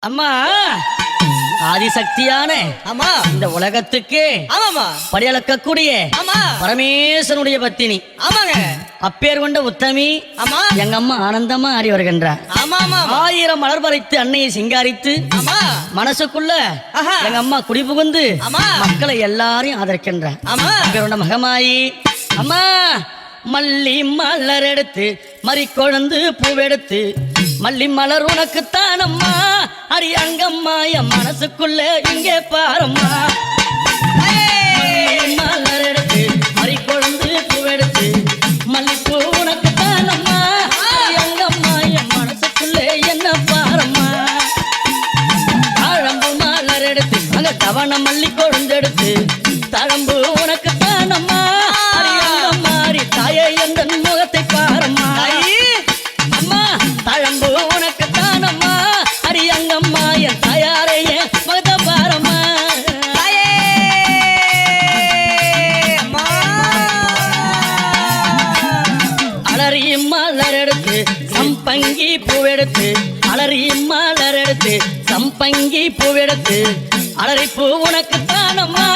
அம்மா ஆதிசக்தியான ஆமா இந்த உலகத்துக்கு ஆமாமா படியளக்கக்கூடிய ஆமா பரமேஸ்வரனுடைய பத்தினி ஆமாங்க அப்பேர் கொண்ட உத்தமி ஆமா எங்க அம்மா ஆனந்தமா ஆடி வருகின்றார். ஆமா ஆமா 1000 மலர் பறித்து அன்னையை சிங்காரித்து ஆமா மனசுக்குள்ள ஆஹா. எங்க அம்மா குடிபுகுந்து ஆமா. மக்களை எல்லாரையும் ஆதரிக்கின்றார். ஆமா அப்பேர் கொண்ட மகமாயி அம்மா மல்லி மலர் எடுத்து மறிக்கொழுந்து பூவெடுத்து மல்லி மலர் உனக்குத்தான் அம்மா அடி அங்கம்மா என் மனசுக்குள்ள இங்கே பாரம்மா. மல்லி மலர் எடுத்து மறிக்கொழுந்து பூவெடுத்து மல்லிப்பூ உனக்குத்தான் அம்மா அடி அங்கம்மா என் மனசுக்குள்ள என்ன பாரம்மா. தாழம்பு மலர் எடுத்து அங்க தவண மல்லி கொழுந்தெடுத்து தழம்பு உனக்குத்தான் அம்மா அடி அங்கம்மா அடி தாயே எந்த முகத்தை பாரம்மா. அம்மா தழம்பு உனக்கு தானம்மா அடி அங்கம்மா என் தாயாரைய மகத பாரம்மா. அலறி மலர் எடுத்து சம்பங்கி பூவெடுத்து அலறி மலர் எடுத்து சம்பங்கி பூவெடுத்து அலறி பூ உனக்கு தானம்மா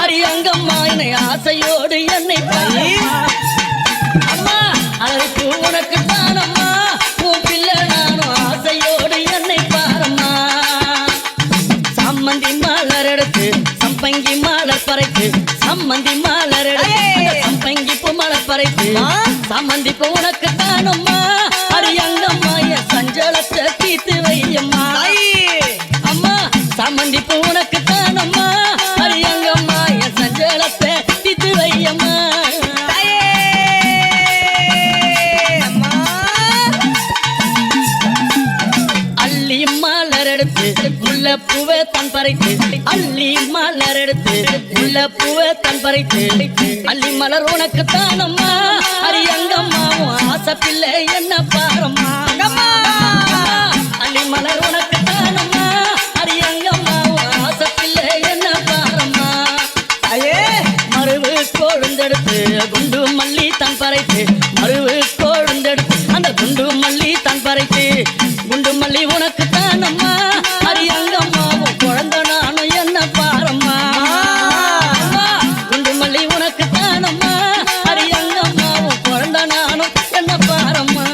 அடி அங்கம்மா என்னை ஆசையோடு என்னை பாரம்மா. அம்மா அலறி பூ உனக்கு தானம்மா உன் பிள்ளை நானும் ஆசையோடு என்னை பாரம்மா. சம்மந்தி மலர் எடுத்து சம்பங்கி மலர் பறைத்து சம்மந்தி மலர் எடுத்து சம்பங்கி பூ மலர் பறைத்து சம்மந்தி பூ உனக்கு தானம்மா அடி அங்கம்மா என் சஞ்சலத்தை தீர்த்து வையம்மா. அம்மா சம்மந்தி பூ உனக்கு தானம்மா அடி அங்கம்மா என் சஞ்சலத்தை தீர்த்து வையம்மா. அள்ளி மலர் எடுத்து முல்லை பூவை தன் பறித்து அள்ளி மலர் எடுத்து முல்லை பூவை தன் பறித்து அள்ளி மலர் உனக்கு தானம்மா அடி அங்கம்மாவும் ஆசை பிள்ளை என்ன பாரம்மா. அள்ளி மலர் உனக்கு தானம்மா அடி அங்கம்மாவும் ஆசை பிள்ளை என்ன பாரம்மா. மருவு கொழுந்தெடுத்து குண்டு மல்லி தன் பறைத்து மருவு கொழுந்தெடுத்து அந்த குண்டு மல்லி தன் பறைத்து குண்டு மல்லி உனக்கு தானம்மா அடி அங்கம்மாவும் குழந்தை நானும் என்ன பாரம்மா. குண்டு மல்லி உனக்கு தானம்மா அடி அங்கம்மாவும் குழந்தை நானும் என்ன பாரம்மா.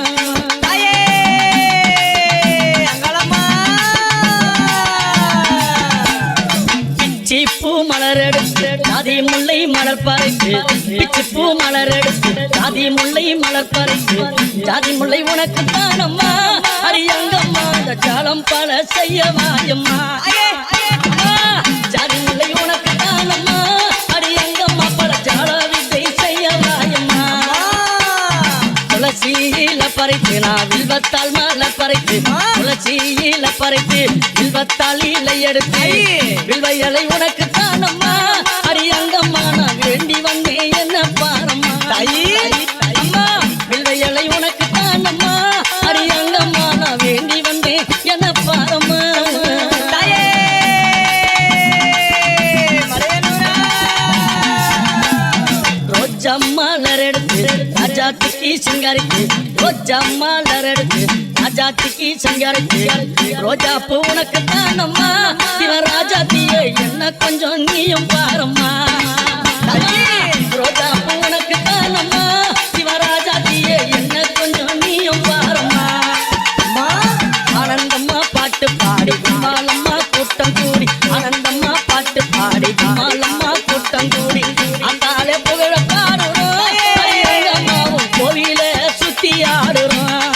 பிச்சி பூ மலர் எடுத்து ஜாதி முல்லை மலர் பறித்து பிச்சி பூ மலர் எடுத்து ஜாதி முல்லை மலர் பறித்து ஜாதி முல்லை உனக்கு தானம்மா அடி அங்கம்மா அந்த ஜாலம் பல செய்ய வாயம்மா. ஜாதி முல்லை உனக்கு தானம்மா அடி அங்கம்மா பல ஜால வித்தை செய்ய வாயம்மா. துளசியில பறித்து நான் வில்வத்தால் மலர் பறித்து துளசியில பறித்து வில்வத்தால் இலை எடுத்து வில்வையலை உனக்கு தானம்மா அடி அங்கம்மா நான் வேண்டி வந்தேன் என்ன பாரம்மா. அம்மா வில்வையலை உனக்கு தானம்மா அடி அங்கம்மா நான் வேண்டி வந்தேன் என்ன பாரம்மா. ரோஜா மலர் எடுத்து ராஜாத்துக்கு சிங்காரித்து ரோஜா மலர் எடுத்து ராஜாத்துக்கு சிங்காரித்து ரோஜா பூ உனக்கு தானம்மா சிவராஜாத்தியே என்ன கொஞ்சம் நீயும் பாரம்மா. ரோஜா பூ உனக்கு தானம்மா சிவராஜாத்தியே என்ன கொஞ்சம் நீயும் பாரம்மா. ஆனந்தம்மா பாட்டு பாடி குமாலம்மா கூட்டம் கூடி ஆனந்தம்மா பாட்டு பாடி குமாலம்மா கூட்டம் கூடி அந்தாலே புகழ பாடுறோம் அம்மாவும் கோவில சுத்தி ஆடுறோம்.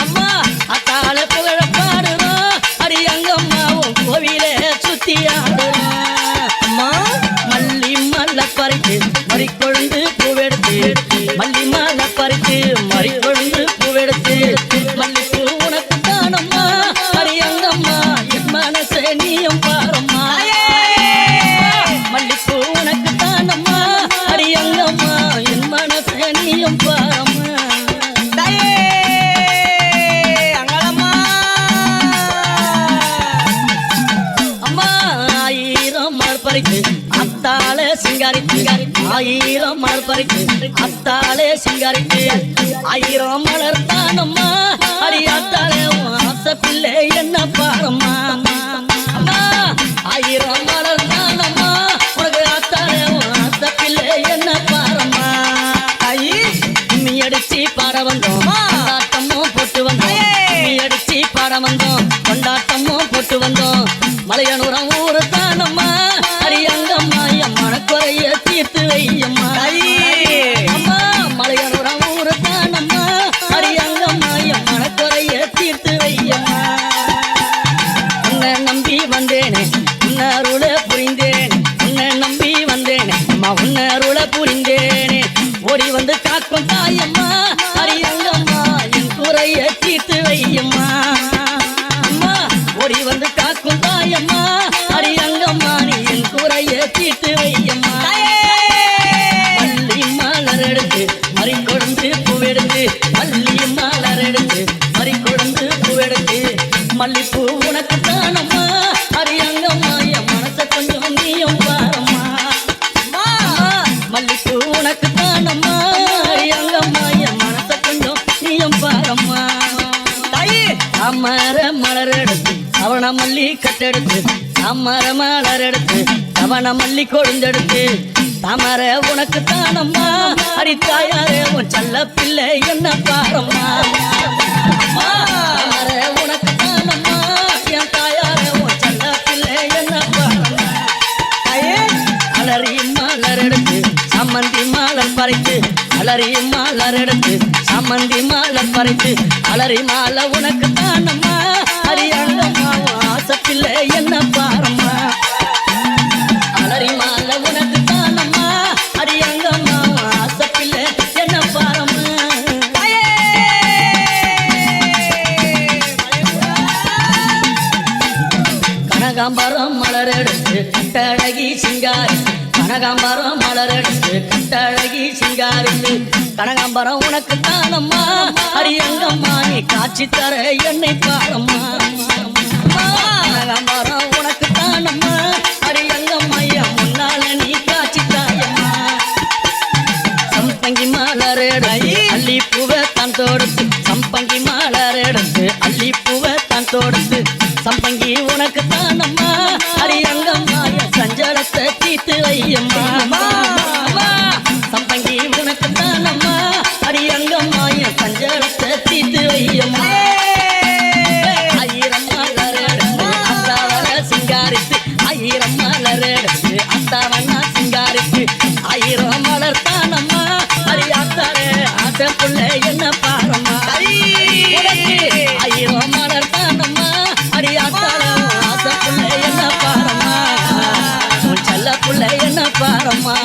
அம்மா அத்தாலே புகழ பாடுறோம் அடி அங்கம்மாவும் கோவில சுத்தி ஆடுறோம். அம்மா மல்லி மல்ல பறித்து மறிக்கொழுந்து பூவெடுத்து மல்லி மல்ல பறித்து மறிக்கொழுந்து பூவெடுத்து மல்லிப்பூ உனக்கு தானம்மா அடி அங்கம்மா என் மனசே நீயும் பாரம்மா. மல்லிப்பூ உனக்கு தானம்மா அடி அங்கம்மா என் மனசே நீயும் பாரம்மா. அம்மா 1000 மலர் பறித்து அத்தாலே சிங்காரித்து 1000 மலர் பறித்து அத்தாலே சிங்காரித்து 1000 மலர் தானம்மா அடி அத்தாலே ஆசை பிள்ளை என்ன பாரம்மா. கொண்டாட்டமும் போட்டு வந்தோம் மலையனூரம் ஊரு தானம்மா அரியங்கம்மா என் மனக்குறைய தீர்த்து வையம்மா அம்மா மலையனூரம் ஊரு தானம்மா அரியங்கம்மா என் மனக்குறைய தீர்த்து வையம்மா உன்னை நம்பி வந்தேனே உன்னருள புரிந்தேன் உன்னை நம்பி வந்தேனே அம்மா உன்னருள புரிந்தேனே ஓடி வந்து காக்கும் தாயம்மா அரியங்கம்மா என் குறைய தீர்த்து வையம்மா அம்மா ஓடி வந்து காக்கும் தாயம்மா அரியங்கம்மா நீ என் குறைய தீர்த்து வையம்மா மல்லி மலர் எடுத்து மறி கொழுந்து பூவெடுத்து மல்லி மலர் எடுத்து மறி கொழுந்து பூவெடுத்து மல்லிப்பூ உனக்கு தானம்மா அரியங்கம்மா என் மனச கொஞ்சம் நீயும் பாரம்மா மல்லிப்பூ உனக்கு தானம்மா அரியங்கம்மா என் மனச கொஞ்சம் நீயும் பாரம்மா தாமர மலர் எடுத்து அவன மல்லி கட்டெடுத்து தாமர மலர் எடுத்து அவன மல்லி கொழுந்தெடுத்து தாமர உனக்கு தானம்மா அடித்தாயாரே உன் செல்ல பிள்ளை என்ன பாரம்மா தாமர உனக்கு தானம்மா என் தாயாரே உன் செல்ல பிள்ளை என்ன பாரம்மா அலறி மலர் எடுத்து சம்மந்தி மலர் பறித்து அலறி மலர் எடுத்து சம்மந்தி மலர் பறித்து அலறி மாலை உனக்கு தானம்மா அரியங்கம்மா ஆசை பிள்ளை என்ன பாரம்மா அலறி மாலை உனக்கு தானம்மா அரியங்கம்மா ஆசை பிள்ளை என்ன பாரம்மா கனகாம்பரம் மலர் எடுத்து கட்டழகி சிங்காரி கனகாம்பரம் மலர் எடுத்து கட்டழகி சிங்காரித்து கனகாம்பரம் உனக்கு தானம்மா அரியங்கம்மா நீ காட்சி தர என்னை பாரம்மா கனகாம்பரம் உனக்கு தானம்மா அரியங்கம்மா என் முன்னால நீ காட்சி தாயம்மா சம்பங்கி மலர் எடுத்து அள்ளி பூவை தான் தொடுத்து சம்பங்கி மலர் எடுத்து அள்ளி பூவை தான் தொடுத்து சம்பங்கி உனக்கு தானம்மா அரியங்கம்மா என் சஞ்சலத்தை தீர்த்து வையம்மா சம்பங்கி உனக்கு தானம்மா அரியங்கம்மா என் சஞ்சலத்தை தீர்த்து வையம்மா ஆயிரம் மலர் எடுத்து அத்தாவன சிங்காரித்து ஆயிரம் மலர் எடுத்து அத்தாவனா சிங்காரித்து ஆயிரம் மலர் தானம்மா அரியாத்தாரே ஆசை புள்ள என்ன பாரம்மா ஆயிரம் மலர் தானம்மா அரியாத்தாரே ஆசை புள்ள என்ன பாரம்மா உன் செல்ல புள்ள என்ன பாரம்மா